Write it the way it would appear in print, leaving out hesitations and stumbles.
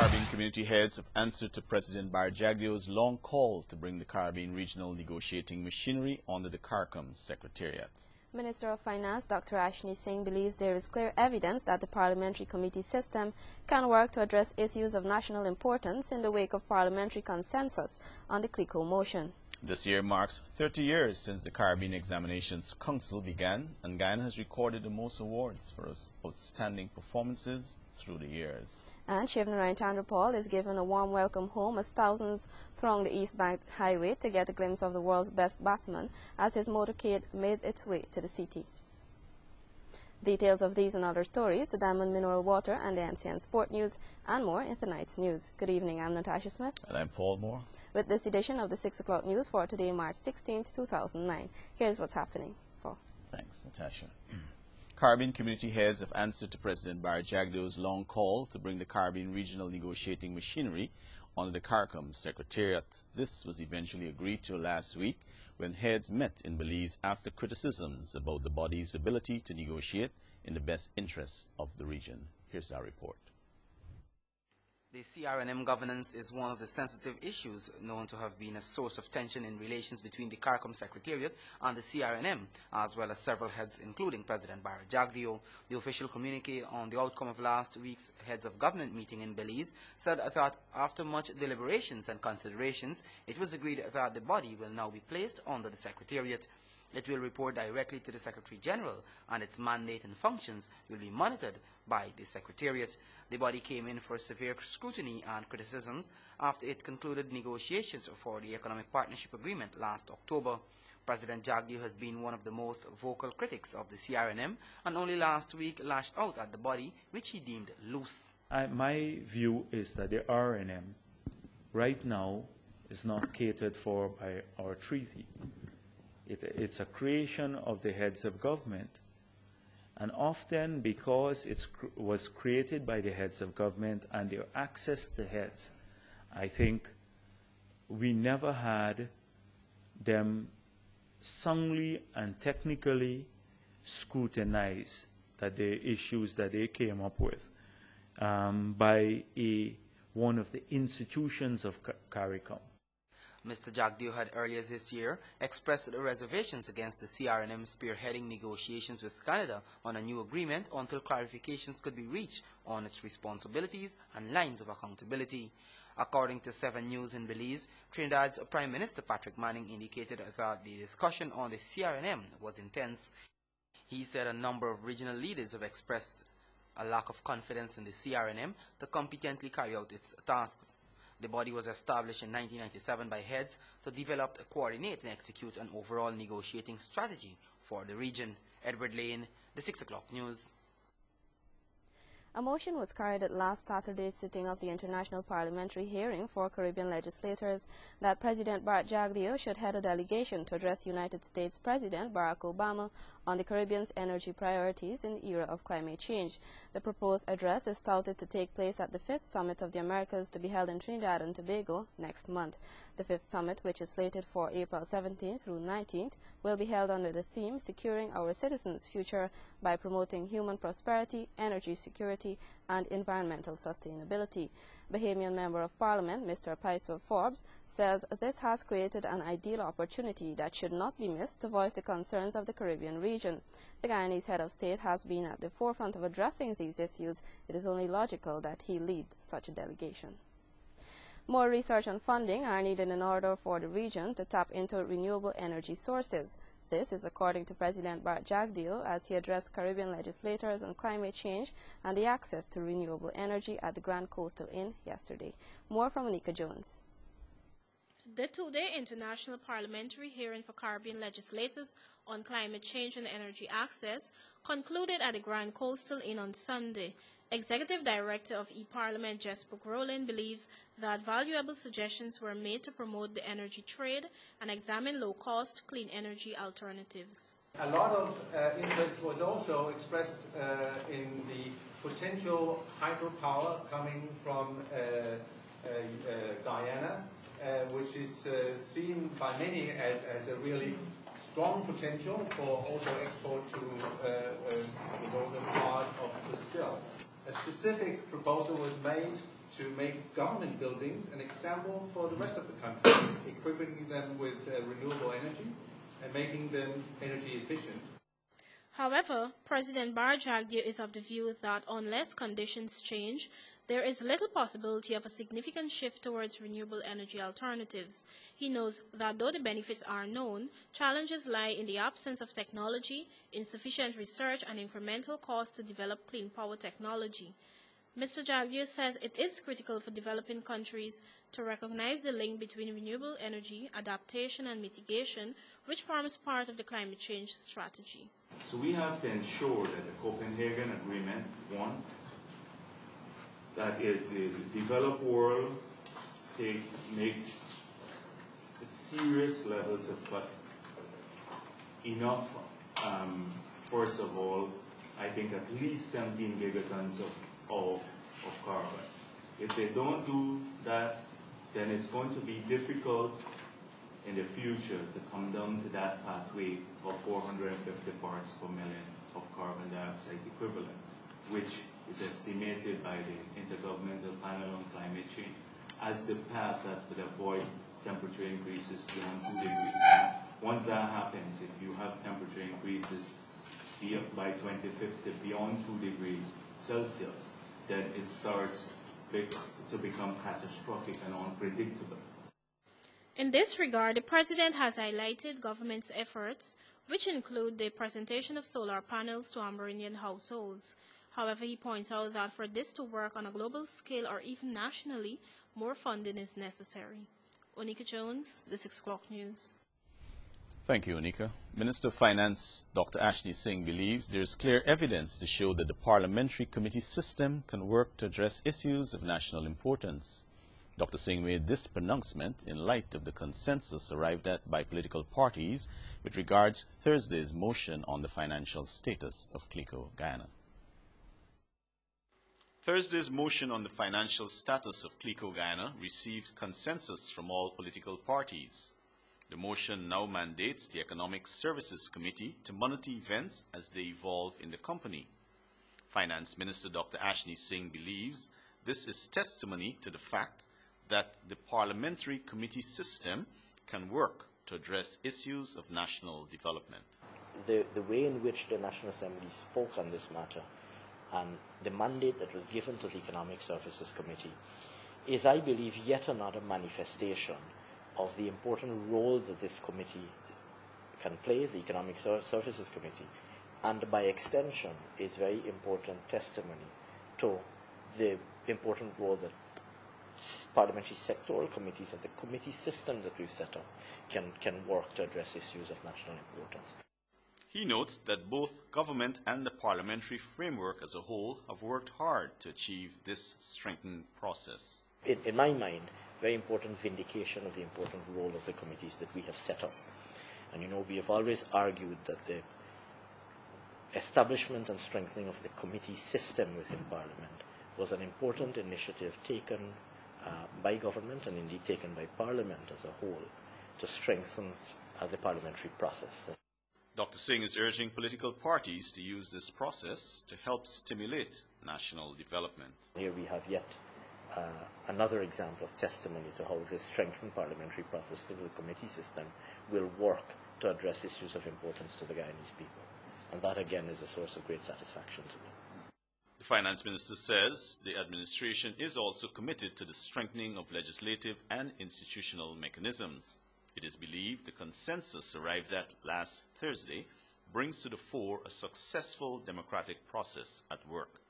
Caribbean community heads have answered to President Barra Jagdio's long call to bring the Caribbean regional negotiating machinery under the CARICOM Secretariat. Minister of Finance Dr. Ashni Singh believes there is clear evidence that the parliamentary committee system can work to address issues of national importance in the wake of parliamentary consensus on the CLICO motion. This year marks 30 years since the Caribbean Examinations Council began, and Guyana has recorded the most awards for outstanding performances through the years. And Shiv Narayan Chandrapal is given a warm welcome home as thousands throng the East Bank Highway to get a glimpse of the world's best batsman as his motorcade made its way to the city. Details of these and other stories, the Diamond Mineral Water and the NCN Sport News, and more in tonight's news. Good evening, I'm Natasha Smith. And I'm Paul Moore. With this edition of the 6 o'clock news for today, March 16, 2009. Here's what's happening. Paul. Thanks, Natasha. Caribbean community heads have answered to President Barra Jagdio's long call to bring the Caribbean regional negotiating machinery under the CARICOM Secretariat. This was eventually agreed to last week when heads met in Belize after criticisms about the body's ability to negotiate in the best interests of the region. Here's our report. The CRNM governance is one of the sensitive issues known to have been a source of tension in relations between the CARICOM Secretariat and the CRNM, as well as several heads, including President Barra Jagdio. The official communique on the outcome of last week's Heads of Government meeting in Belize said that after much deliberations and considerations, it was agreed that the body will now be placed under the Secretariat. It will report directly to the Secretary General, and its mandate and functions will be monitored by the Secretariat. The body came in for severe scrutiny and criticisms after it concluded negotiations for the Economic Partnership Agreement last October. President Jagdio has been one of the most vocal critics of the CRNM, and only last week lashed out at the body, which he deemed loose. My view is that the RNM right now is not catered for by our treaty. It's a creation of the heads of government, and often because it was created by the heads of government and their access to heads, I think we never had them soundly and technically scrutinize that the issues that they came up with by one of the institutions of CARICOM. Mr. Jagdio had earlier this year expressed reservations against the CRNM spearheading negotiations with Canada on a new agreement until clarifications could be reached on its responsibilities and lines of accountability. According to 7 News in Belize, Trinidad's Prime Minister Patrick Manning indicated that the discussion on the CRNM was intense. He said a number of regional leaders have expressed a lack of confidence in the CRNM to competently carry out its tasks. The body was established in 1997 by heads to develop, coordinate, and execute an overall negotiating strategy for the region. Edward Lane, the 6 o'clock news. A motion was carried at last Saturday's sitting of the International Parliamentary Hearing for Caribbean Legislators that President Barra Jagdio should head a delegation to address United States President Barack Obama on the Caribbean's energy priorities in the era of climate change. The proposed address is touted to take place at the 5th Summit of the Americas to be held in Trinidad and Tobago next month. The 5th Summit, which is slated for April 17th through 19th, will be held under the theme Securing Our Citizens' Future by Promoting Human Prosperity, Energy Security, and Environmental Sustainability. Bahamian Member of Parliament, Mr. Paiswell Forbes, says this has created an ideal opportunity that should not be missed to voice the concerns of the Caribbean region. The Guyanese head of state has been at the forefront of addressing these issues. It is only logical that he lead such a delegation. More research and funding are needed in order for the region to tap into renewable energy sources. This is according to President Barra Jagdio as he addressed Caribbean legislators on climate change and the access to renewable energy at the Grand Coastal Inn yesterday. More from Anika Jones. The two-day International Parliamentary Hearing for Caribbean Legislators on Climate Change and Energy Access concluded at the Grand Coastal Inn on Sunday. Executive Director of eParliament Jesper Grolin believes that valuable suggestions were made to promote the energy trade and examine low-cost, clean energy alternatives. A lot of interest was also expressed in the potential hydropower coming from Guyana, which is seen by many as a really strong potential for also export to the northern part of Brazil. A specific proposal was made to make government buildings an example for the rest of the country, equipping them with renewable energy and making them energy efficient. However, President Bar Jagdeo is of the view that unless conditions change, there is little possibility of a significant shift towards renewable energy alternatives. He knows that though the benefits are known, challenges lie in the absence of technology, insufficient research, and incremental costs to develop clean power technology. Mr. Jagdeo says it is critical for developing countries to recognize the link between renewable energy, adaptation, and mitigation, which forms part of the climate change strategy. So we have to ensure that the Copenhagen Agreement, one, that the developed world makes serious levels of cut. Enough, first of all, I think at least 17 gigatons of carbon. If they don't do that, then it's going to be difficult in the future to come down to that pathway of 450 parts per million of carbon dioxide equivalent, which is estimated by the Intergovernmental Panel on Climate Change as the path that would avoid temperature increases beyond 2 degrees. And once that happens, if you have temperature increases by 2050 beyond 2 degrees Celsius, then it starts to become catastrophic and unpredictable. In this regard, the President has highlighted government's efforts, which include the presentation of solar panels to Amerindian households. However, he points out that for this to work on a global scale or even nationally, more funding is necessary. Onika Jones, The 6 O'Clock News. Thank you, Onika. Minister of Finance Dr. Ashney Singh believes there is clear evidence to show that the parliamentary committee system can work to address issues of national importance. Dr. Singh made this pronouncement in light of the consensus arrived at by political parties with regard to Thursday's motion on the financial status of CLICO Guyana. Thursday's motion on the financial status of CLICO Guyana received consensus from all political parties. The motion now mandates the Economic Services Committee to monitor events as they evolve in the company. Finance Minister Dr. Ashney Singh believes this is testimony to the fact that the parliamentary committee system can work to address issues of national development. The way in which the National Assembly spoke on this matter and the mandate that was given to the Economic Services Committee is, I believe, yet another manifestation of the important role that this committee can play, the Economic Services Committee, and by extension is very important testimony to the important role that parliamentary sectoral committees and the committee system that we've set up can work to address issues of national importance. He notes that both government and the parliamentary framework as a whole have worked hard to achieve this strengthened process. In my mind, very important vindication of the important role of the committees that we have set up. And you know, we have always argued that the establishment and strengthening of the committee system within Parliament was an important initiative taken by government and indeed taken by Parliament as a whole to strengthen the parliamentary process. Dr. Singh is urging political parties to use this process to help stimulate national development. Here we have yet another example of testimony to how this strengthened parliamentary process through the committee system will work to address issues of importance to the Guyanese people. And that again is a source of great satisfaction to me. The Finance Minister says the administration is also committed to the strengthening of legislative and institutional mechanisms. It is believed the consensus arrived at last Thursday brings to the fore a successful democratic process at work.